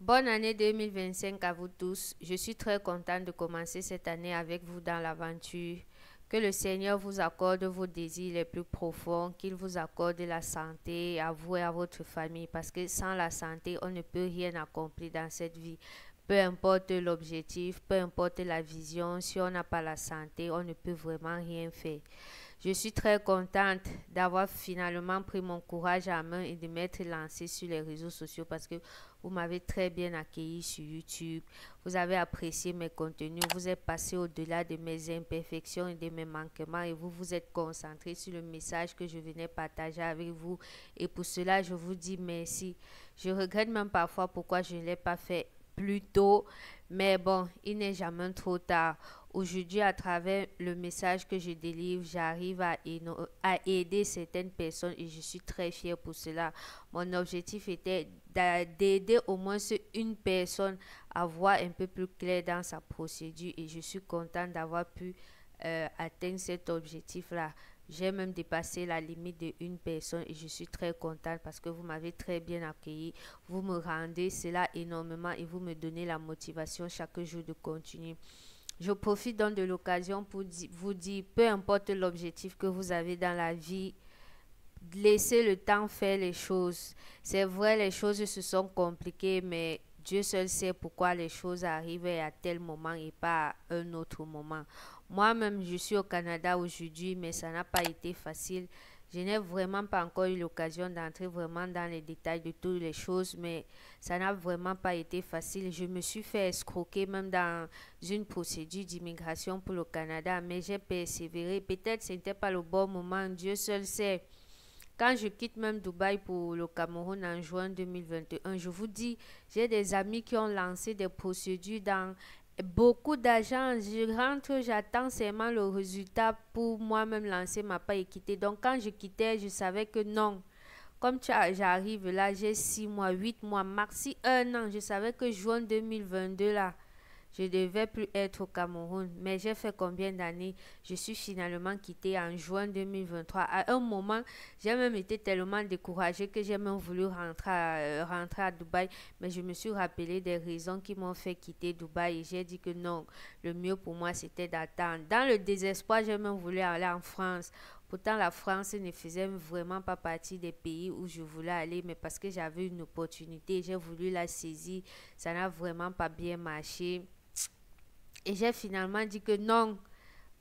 Bonne année 2025 à vous tous. Je suis très contente de commencer cette année avec vous dans l'aventure. Que le Seigneur vous accorde vos désirs les plus profonds, qu'il vous accorde la santé à vous et à votre famille, parce que sans la santé, on ne peut rien accomplir dans cette vie. Peu importe l'objectif, peu importe la vision, si on n'a pas la santé, on ne peut vraiment rien faire. Je suis très contente d'avoir finalement pris mon courage à main et de m'être lancée sur les réseaux sociaux parce que vous m'avez très bien accueilli sur YouTube. Vous avez apprécié mes contenus. Vous êtes passé au-delà de mes imperfections et de mes manquements et vous vous êtes concentré sur le message que je venais partager avec vous. Et pour cela, je vous dis merci. Je regrette même parfois pourquoi je ne l'ai pas fait plus tôt. Mais bon, il n'est jamais trop tard. Aujourd'hui, à travers le message que je délivre, j'arrive à aider certaines personnes et je suis très fière pour cela. Mon objectif était d'aider au moins une personne à voir un peu plus clair dans sa procédure et je suis contente d'avoir pu atteindre cet objectif-là. J'ai même dépassé la limite de une personne et je suis très contente parce que vous m'avez très bien accueilli. Vous me rendez cela énormément et vous me donnez la motivation chaque jour de continuer. Je profite donc de l'occasion pour vous dire, peu importe l'objectif que vous avez dans la vie, laissez le temps faire les choses. C'est vrai, les choses se sont compliquées, mais Dieu seul sait pourquoi les choses arrivent à tel moment et pas à un autre moment. Moi-même, je suis au Canada aujourd'hui, mais ça n'a pas été facile. Je n'ai vraiment pas encore eu l'occasion d'entrer vraiment dans les détails de toutes les choses, mais ça n'a vraiment pas été facile. Je me suis fait escroquer même dans une procédure d'immigration pour le Canada, mais j'ai persévéré. Peut-être ce n'était pas le bon moment, Dieu seul sait. Quand je quitte même Dubaï pour le Cameroun en juin 2021, je vous dis, j'ai des amis qui ont lancé des procédures dans beaucoup d'argent. Je rentre, j'attends seulement le résultat pour moi-même lancer ma paie et quitter. Donc quand je quittais, je savais que non. Comme j'arrive là, j'ai 6 mois, 8 mois, maxi un an. Je savais que juin 2022 là, je devais plus être au Cameroun, mais j'ai fait combien d'années? Je suis finalement quittée en juin 2023. À un moment, j'ai même été tellement découragée que j'ai même voulu rentrer à Dubaï, mais je me suis rappelé des raisons qui m'ont fait quitter Dubaï et j'ai dit que non, le mieux pour moi c'était d'attendre. Dans le désespoir, j'ai même voulu aller en France. Pourtant, la France ne faisait vraiment pas partie des pays où je voulais aller, mais parce que j'avais une opportunité, j'ai voulu la saisir. Ça n'a vraiment pas bien marché. Et j'ai finalement dit que non,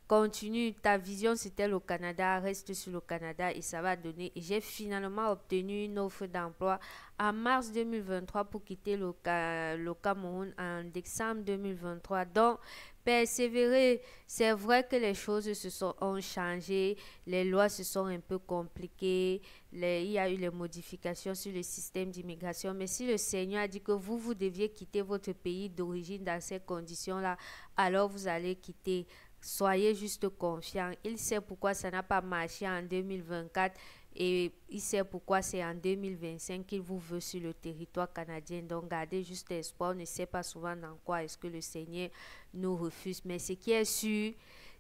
continue, ta vision c'était le Canada, reste sur le Canada et ça va donner. Et j'ai finalement obtenu une offre d'emploi en mars 2023 pour quitter le Cameroun en décembre 2023. Donc, persévérer, c'est vrai que les choses ont changé, les lois se sont un peu compliquées, il y a eu les modifications sur le système d'immigration, mais si le Seigneur a dit que vous deviez quitter votre pays d'origine dans ces conditions-là, alors vous allez quitter. Soyez juste confiants. Il sait pourquoi ça n'a pas marché en 2024 et il sait pourquoi c'est en 2025 qu'il vous veut sur le territoire canadien. Donc gardez juste espoir. On ne sait pas souvent dans quoi est-ce que le Seigneur nous refuse. Mais ce qui est sûr,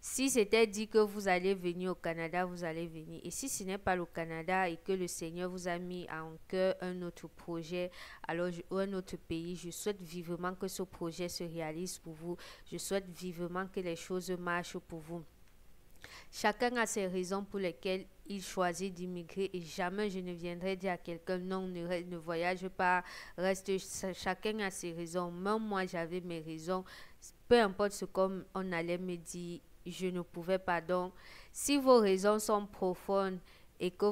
si c'était dit que vous allez venir au Canada, vous allez venir. Et si ce n'est pas le Canada et que le Seigneur vous a mis en cœur un autre projet, alors ou un autre pays, je souhaite vivement que ce projet se réalise pour vous. Je souhaite vivement que les choses marchent pour vous. Chacun a ses raisons pour lesquelles il choisit d'immigrer et jamais je ne viendrai dire à quelqu'un non, ne voyage pas, reste. Chacun a ses raisons. Même moi, j'avais mes raisons. Peu importe ce qu'on allait me dire, je ne pouvais pas. Donc, si vos raisons sont profondes et que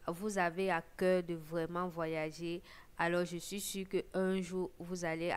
vous avez à cœur de vraiment voyager, alors je suis sûre qu'un jour, vous allez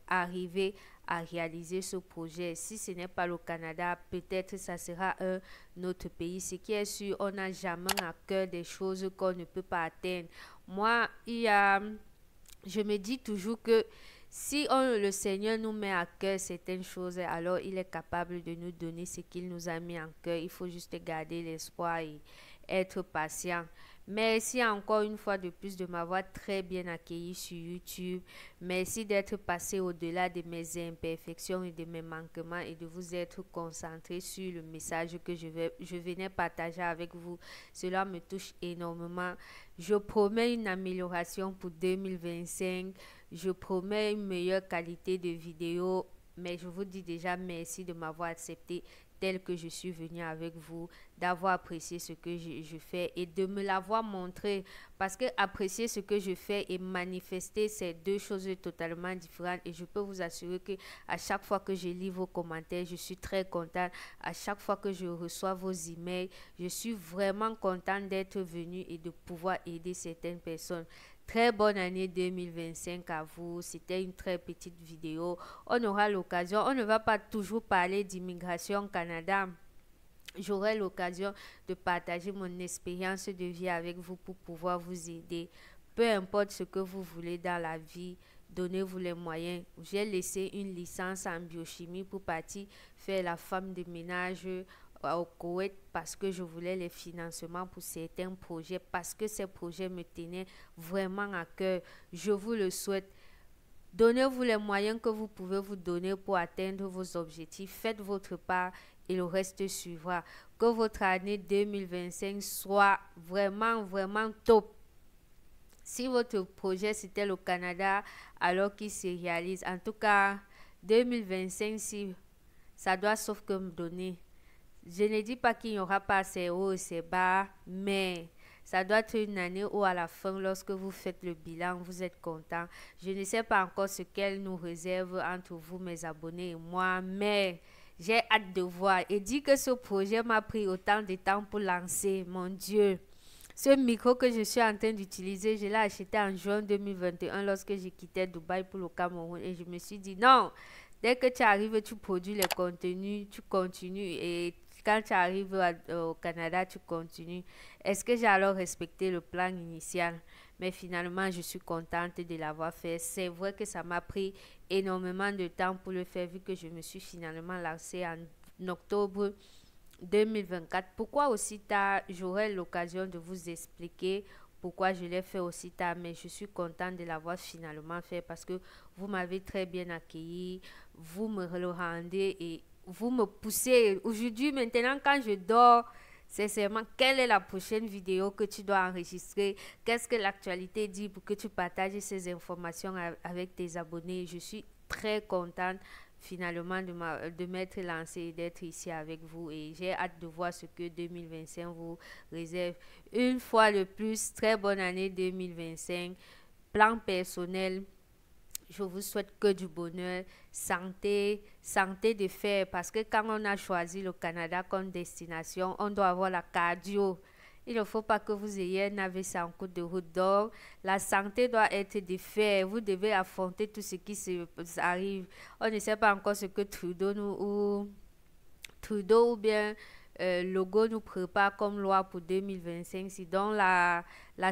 arriver à réaliser ce projet. Si ce n'est pas le Canada, peut-être ça sera un autre pays. Ce qui est sûr, on n'a jamais à cœur des choses qu'on ne peut pas atteindre. Moi, je me dis toujours que si le Seigneur nous met à cœur certaines choses, alors il est capable de nous donner ce qu'il nous a mis en cœur. Il faut juste garder l'espoir et être patient. Merci encore une fois de plus de m'avoir très bien accueilli sur YouTube. Merci d'être passé au-delà de mes imperfections et de mes manquements et de vous être concentré sur le message que je venais partager avec vous. Cela me touche énormément. Je promets une amélioration pour 2025. Je promets une meilleure qualité de vidéo, mais je vous dis déjà merci de m'avoir accepté tel que je suis venue avec vous, d'avoir apprécié ce que je fais et de me l'avoir montré. Parce que apprécier ce que je fais et manifester, c'est deux choses totalement différentes. Et je peux vous assurer que à chaque fois que je lis vos commentaires, je suis très contente. À chaque fois que je reçois vos emails, je suis vraiment contente d'être venue et de pouvoir aider certaines personnes. Très bonne année 2025 à vous. C'était une très petite vidéo. On aura l'occasion, on ne va pas toujours parler d'immigration au Canada. J'aurai l'occasion de partager mon expérience de vie avec vous pour pouvoir vous aider. Peu importe ce que vous voulez dans la vie, donnez-vous les moyens. J'ai laissé une licence en biochimie pour partir faire la femme de ménage au Koweït parce que je voulais les financements pour certains projets, parce que ces projets me tenaient vraiment à cœur. Je vous le souhaite. Donnez-vous les moyens que vous pouvez vous donner pour atteindre vos objectifs. Faites votre part et le reste suivra. Que votre année 2025 soit vraiment top. Si votre projet c'était le Canada, alors qu'il se réalise. En tout cas, 2025, si ça doit sauf que me donner. Je ne dis pas qu'il n'y aura pas ces hauts et ces bas, mais ça doit être une année où à la fin, lorsque vous faites le bilan, vous êtes content. Je ne sais pas encore ce qu'elle nous réserve entre vous, mes abonnés et moi, mais j'ai hâte de voir. Et dit que ce projet m'a pris autant de temps pour lancer, mon Dieu. Ce micro que je suis en train d'utiliser, je l'ai acheté en juin 2021 lorsque j'ai quitté Dubaï pour le Cameroun. Et je me suis dit, non, dès que tu arrives, tu produis les contenus, tu continues. Et quand tu arrives au Canada, tu continues. Est-ce que j'ai alors respecté le plan initial? Mais finalement, je suis contente de l'avoir fait. C'est vrai que ça m'a pris énormément de temps pour le faire, vu que je me suis finalement lancée en octobre 2024. Pourquoi aussi tard? J'aurai l'occasion de vous expliquer pourquoi je l'ai fait aussi tard, mais je suis contente de l'avoir finalement fait parce que vous m'avez très bien accueilli, vous me le rendez et vous me poussez. Aujourd'hui, maintenant, quand je dors, sincèrement, quelle est la prochaine vidéo que tu dois enregistrer? Qu'est-ce que l'actualité dit pour que tu partages ces informations avec tes abonnés? Je suis très contente finalement de m'être lancée et d'être ici avec vous et j'ai hâte de voir ce que 2025 vous réserve. Une fois de plus, très bonne année 2025. Plan personnel, je vous souhaite que du bonheur, santé de fer, parce que quand on a choisi le Canada comme destination, on doit avoir la cardio. Il ne faut pas que vous ayez un AVC en cours de route. Donc, la santé doit être de fer. Vous devez affronter tout ce qui arrive. On ne sait pas encore ce que Trudeau ou bien Legault nous prépare comme loi pour 2025. Si donc la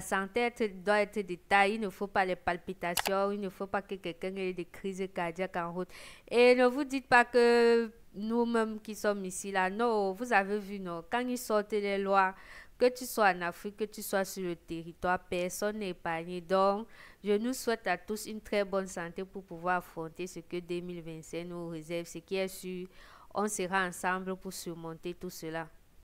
santé doit être de taille, il ne faut pas les palpitations, il ne faut pas que quelqu'un ait des crises cardiaques en route. Et ne vous dites pas que nous-mêmes qui sommes ici, là, non, vous avez vu, non, quand ils sortent les lois, que tu sois en Afrique, que tu sois sur le territoire, personne n'est épargné. Donc, je nous souhaite à tous une très bonne santé pour pouvoir affronter ce que 2025 nous réserve, ce qui est sûr. On sera ensemble pour surmonter tout cela.